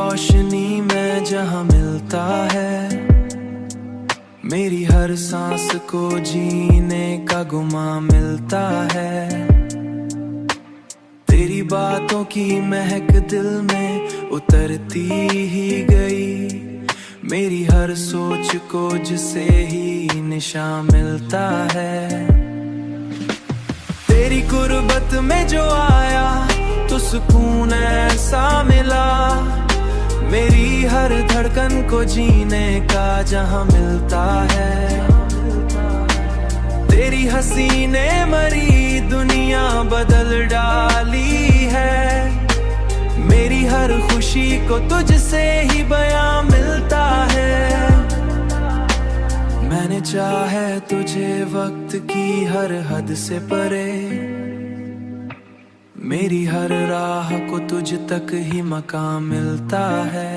रोशनी में जहाँ मिलता है, मेरी हर सांस को जीने का गुमा मिलता है। तेरी बातों की महक दिल में उतरती ही गई, मेरी हर सोच को जिसे ही निशा मिलता है। तेरी गुर्बत में जो आया तो सुकून ऐसा मिला, मेरी हर धड़कन को जीने का जहां मिलता है। तेरी हंसी ने मरी दुनिया बदल डाली है, मेरी हर खुशी को तुझसे ही बयां मिलता है। मैंने चाहे तुझे वक्त की हर हद से परे, मेरी हर राह को तुझ तक ही मकाम मिलता है।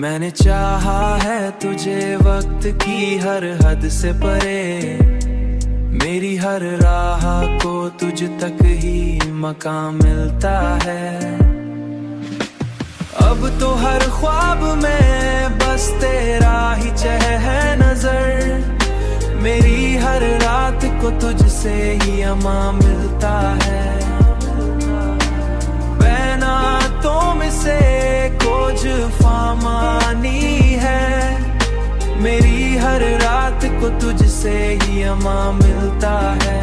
मैंने चाहा है तुझे वक्त की हर हद से परे, मेरी हर राह को तुझ तक ही मकाम मिलता है। अब तो हर ख्वाब में बस तेरा ही चेहरा है नजर, मेरी हर रात को तुझसे ही अमा मिलता है। बैनातों में से कुछ फामानी है, मेरी हर रात को तुझसे ही अमा मिलता है।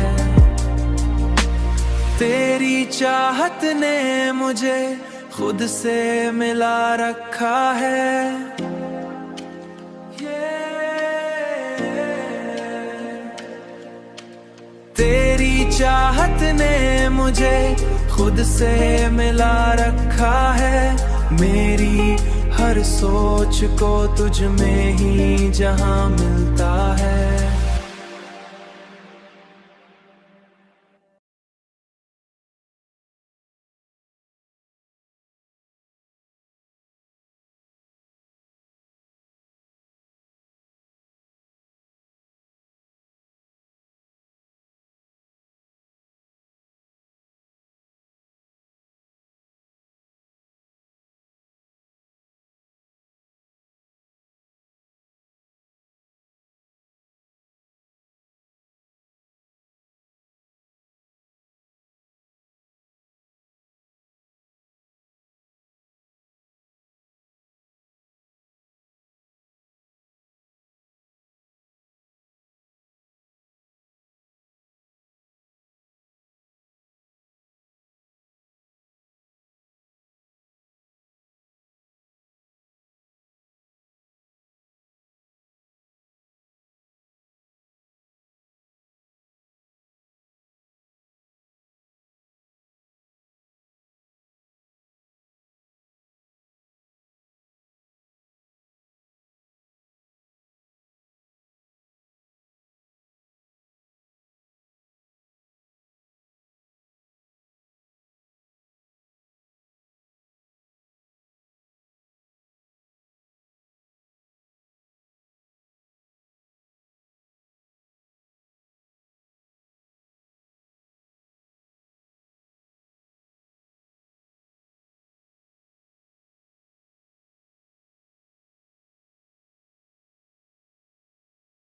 तेरी चाहत ने मुझे खुद से मिला रखा है। तेरी चाहत ने मुझे खुद से मिला रखा है, मेरी हर सोच को तुझ में ही जहां मिलता है।